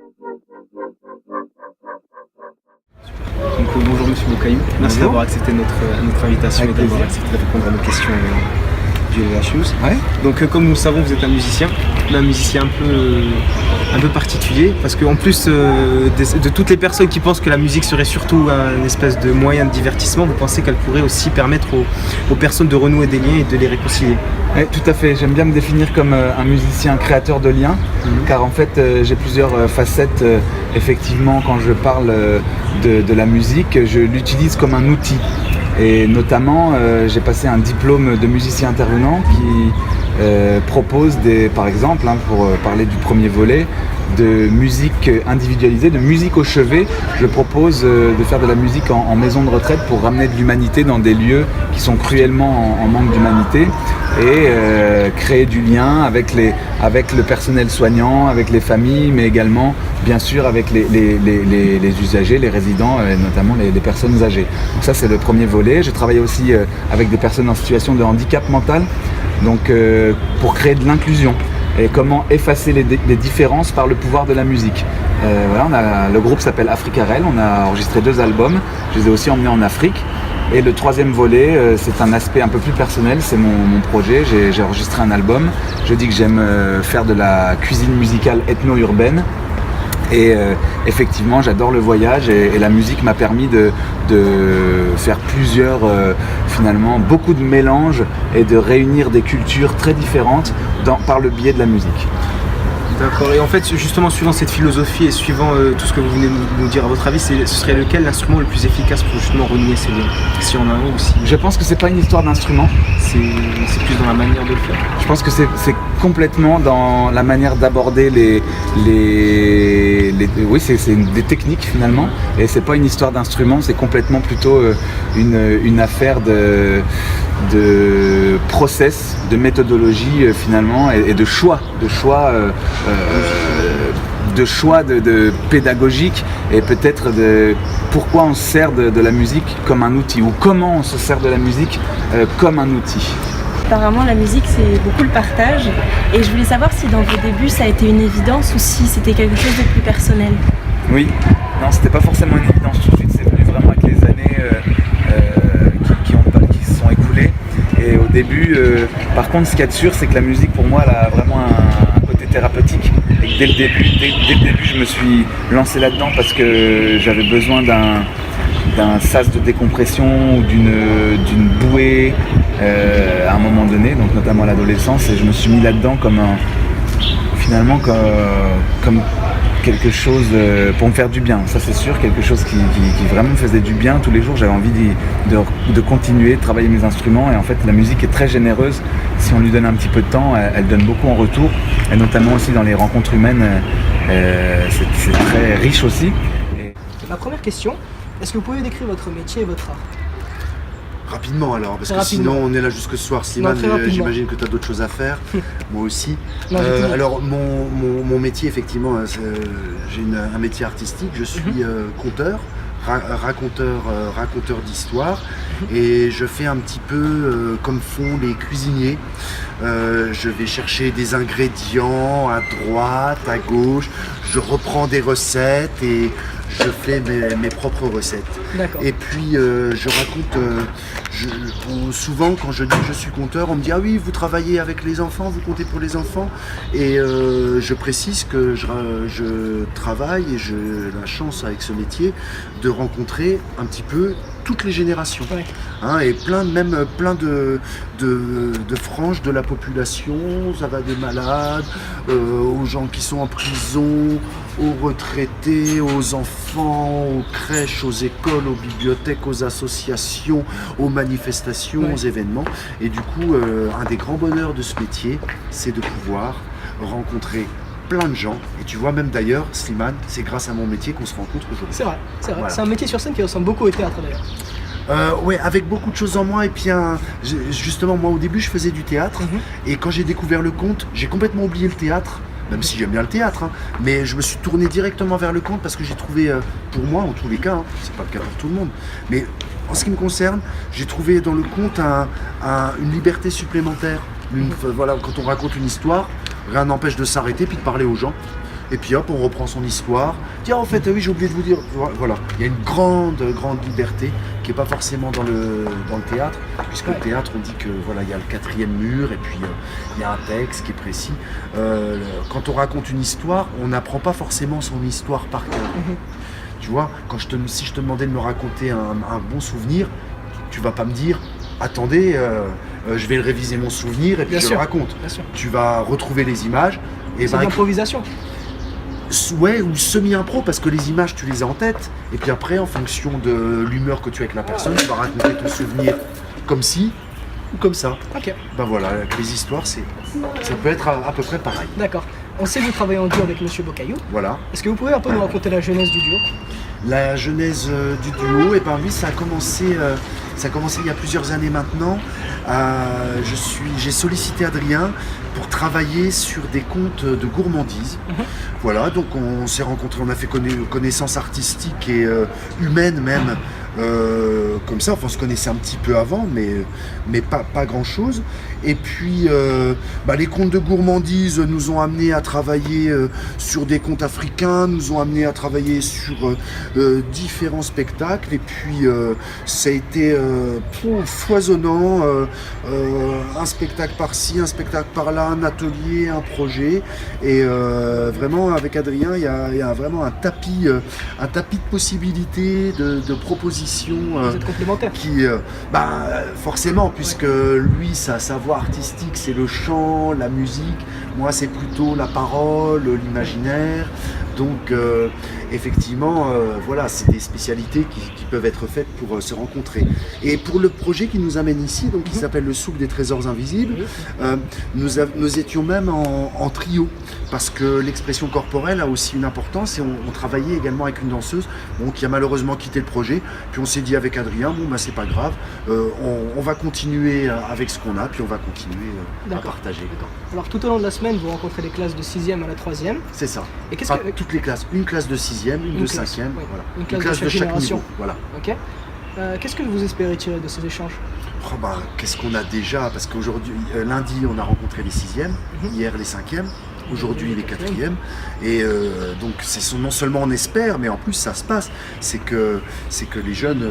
Donc, bonjour Monsieur Boukayou, merci d'avoir accepté notre invitation et d'avoir accepté de répondre à nos questions du LHUS. Ouais. Donc comme nous le savons, vous êtes un musicien un peu particulier, parce qu'en plus de toutes les personnes qui pensent que la musique serait surtout un espèce de moyen de divertissement, vous pensez qu'elle pourrait aussi permettre aux personnes de renouer des liens et de les réconcilier. Oui, tout à fait. J'aime bien me définir comme un musicien créateur de liens, car en fait j'ai plusieurs facettes. Effectivement, quand je parle de la musique, je l'utilise comme un outil. Et notamment, j'ai passé un diplôme de musicien intervenant qui propose par exemple, pour parler du premier volet, de musique individualisée, de musique au chevet. Je propose de faire de la musique en maison de retraite pour ramener de l'humanité dans des lieux qui sont cruellement en manque d'humanité et créer du lien avec le personnel soignant, avec les familles, mais également bien sûr avec les usagers, les résidents et notamment les personnes âgées. Donc ça c'est le premier volet. Je travaille aussi avec des personnes en situation de handicap mental, donc pour créer de l'inclusion. Et comment effacer les différences par le pouvoir de la musique. Le groupe s'appelle Africarel, on a enregistré 2 albums, je les ai aussi emmenés en Afrique. Et le troisième volet, c'est un aspect un peu plus personnel, c'est mon projet, j'ai enregistré un album. Je dis que j'aime faire de la cuisine musicale ethno-urbaine. Et effectivement, j'adore le voyage et la musique m'a permis de faire finalement beaucoup de mélanges et de réunir des cultures très différentes par le biais de la musique. D'accord, et en fait, justement, suivant cette philosophie et suivant tout ce que vous venez de nous dire, à votre avis, ce serait lequel l'instrument le plus efficace pour justement renouer ces liens? Si on en a un ou si... Je pense que c'est pas une histoire d'instrument. C'est plus dans la manière de le faire. Je pense que c'est complètement dans la manière d'aborder oui, c'est des techniques finalement, et c'est pas une histoire d'instrument, c'est complètement plutôt une affaire de process, de méthodologie finalement, et de choix de pédagogique, et peut-être de pourquoi on se sert de la musique comme un outil, ou comment on se sert de la musique comme un outil. Apparemment, la musique, c'est beaucoup le partage. Et je voulais savoir si dans vos débuts, ça a été une évidence ou si c'était quelque chose de plus personnel. Oui, non, c'était pas forcément une évidence tout de suite. C'est venu vraiment avec les années qui se sont écoulées. Et au début, par contre, ce qu'il y a de sûr, c'est que la musique, pour moi, elle a vraiment un côté thérapeutique. Et que dès le début, je me suis lancé là-dedans parce que j'avais besoin d'un sas de décompression ou d'une bouée à un moment donné, donc notamment à l'adolescence, et je me suis mis là-dedans comme quelque chose pour me faire du bien. Ça c'est sûr, quelque chose qui vraiment me faisait du bien. Tous les jours j'avais envie de continuer, de travailler mes instruments, et en fait la musique est très généreuse. Si on lui donne un petit peu de temps, elle donne beaucoup en retour, et notamment aussi dans les rencontres humaines, c'est très riche aussi. Ma première question, est-ce que vous pouvez décrire votre métier et votre art? Rapidement alors, parce que Rapidement. sinon on est là jusque ce soir, Slimane, j'imagine que tu as d'autres choses à faire, moi aussi. Non, alors mon métier effectivement, j'ai un métier artistique, je suis conteur, raconteur d'histoire, et je fais un petit peu comme font les cuisiniers. Je vais chercher des ingrédients à droite, à gauche, je reprends des recettes et je fais mes propres recettes. D'accord. Et puis je raconte, souvent quand je dis que je suis conteur, on me dit ah oui, vous travaillez avec les enfants, vous comptez pour les enfants, et je précise que je travaille et j'ai la chance avec ce métier de rencontrer un petit peu toutes les générations, et plein de franges de la population. Ça va des malades, aux gens qui sont en prison, aux retraités, aux enfants, aux crèches, aux écoles, aux bibliothèques, aux associations, aux manifestations, aux événements. Et du coup, un des grands bonheurs de ce métier, c'est de pouvoir rencontrer plein de gens. Et tu vois, même d'ailleurs, Slimane, c'est grâce à mon métier qu'on se rencontre aujourd'hui. C'est vrai, c'est vrai. Voilà. C'est un métier sur scène qui ressemble beaucoup au théâtre d'ailleurs. Ouais, avec beaucoup de choses en moins. Et puis justement, moi au début je faisais du théâtre, et quand j'ai découvert le conte, j'ai complètement oublié le théâtre, même si j'aime bien le théâtre, mais je me suis tourné directement vers le conte parce que j'ai trouvé, pour moi en tous les cas, c'est pas le cas pour tout le monde, mais en ce qui me concerne, j'ai trouvé dans le conte une liberté supplémentaire. Voilà, quand on raconte une histoire, rien n'empêche de s'arrêter puis de parler aux gens. et puis hop, on reprend son histoire. Tiens, en fait, oui, j'ai oublié de vous dire. Voilà, il y a une grande liberté qui n'est pas forcément dans le théâtre, puisque le théâtre, on dit que voilà, il y a le 4e mur, et puis il y a un texte qui est précis. Quand on raconte une histoire, on n'apprend pas forcément son histoire par cœur. Tu vois, si je te demandais de me raconter un bon souvenir, tu vas pas me dire, attendez, je vais le réviser mon souvenir et puis je le raconte. Tu vas retrouver les images. C'est de l'improvisation. Ouais, ou semi-impro, parce que les images, tu les as en tête. Et puis après, en fonction de l'humeur que tu as avec la personne, tu vas raconter ton souvenir comme ci ou comme ça. Ok. Ben voilà, avec les histoires, ça peut être à peu près pareil. D'accord. On sait que vous travaillez en duo avec Monsieur Bocaillou. Voilà. Est-ce que vous pouvez un peu nous raconter la genèse du duo? La genèse du duo, et ben oui, ça a commencé il y a plusieurs années maintenant. J'ai sollicité Adrien pour travailler sur des contes de gourmandise. Voilà, donc on s'est rencontrés, on a fait connaissance artistique et humaine même. Comme ça, enfin, on se connaissait un petit peu avant, mais pas grand chose. Et puis, les contes de gourmandise nous ont amenés à travailler sur des contes africains, nous ont amenés à travailler sur différents spectacles. Et puis, ça a été foisonnant. Un spectacle par-ci, un spectacle par-là, un atelier, un projet. Et vraiment, avec Adrien, il y a vraiment un tapis de possibilités, de propositions. Vous êtes complémentaires. Forcément, puisque lui, sa voix artistique, c'est le chant, la musique. Moi, c'est plutôt la parole, l'imaginaire. Donc, effectivement, voilà, c'est des spécialités qui peuvent être faites pour se rencontrer. Et pour le projet qui nous amène ici, donc qui s'appelle le Souk des Trésors Invisibles, nous étions même en trio, parce que l'expression corporelle a aussi une importance, et on travaillait également avec une danseuse qui a malheureusement quitté le projet. Puis on s'est dit avec Adrien, c'est pas grave, on va continuer avec ce qu'on a, puis on va continuer à partager. D'accord. Alors tout au long de la semaine, vous rencontrez les classes de 6e à la 3e. C'est ça. Et toutes les classes, une classe de 6e, une de 5e, voilà. Une classe de chaque niveau. Voilà. Ok. Qu'est-ce que vous espérez tirer de ces échanges? Qu'est-ce qu'on a déjà? Parce qu'aujourd'hui, lundi, on a rencontré les 6e, hier les 5e. Aujourd'hui, les 4e. Et donc, non seulement on espère, mais en plus, ça se passe. C'est que les jeunes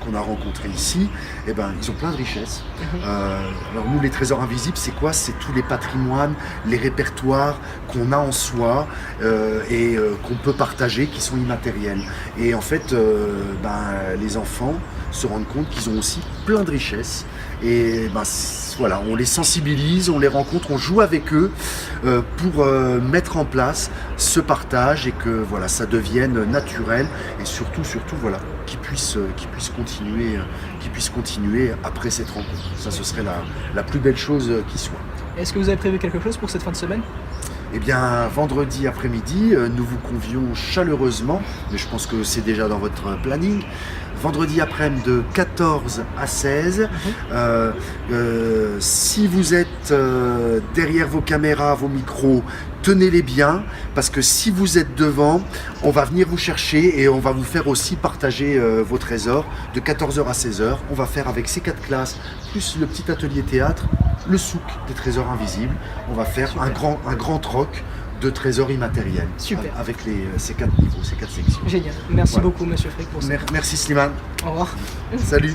qu'on a rencontrés ici, ils ont plein de richesses. Alors nous, les trésors invisibles, c'est quoi? C'est tous les patrimoines, les répertoires qu'on a en soi et qu'on peut partager, qui sont immatériels. Et en fait, les enfants se rendent compte qu'ils ont aussi plein de richesses. Et voilà, on les sensibilise, on les rencontre, on joue avec eux pour mettre en place ce partage et que voilà, ça devienne naturel et surtout voilà, qu'ils puissent continuer après cette rencontre. Ça, ce serait la plus belle chose qui soit. Est-ce que vous avez prévu quelque chose pour cette fin de semaine? Eh bien, vendredi après-midi, nous vous convions chaleureusement, mais je pense que c'est déjà dans votre planning, vendredi après-midi de 14 à 16. Si vous êtes derrière vos caméras, vos micros, tenez-les bien, parce que si vous êtes devant, on va venir vous chercher et on va vous faire aussi partager vos trésors de 14h à 16h. On va faire avec ces 4 classes, plus le petit atelier théâtre, le souk des trésors invisibles. On va faire un grand troc de trésors immatériels. Super. Avec ces 4 niveaux, ces 4 sections. Génial. Merci beaucoup, Monsieur Frick, pour ça. Merci Slimane. Au revoir. Salut.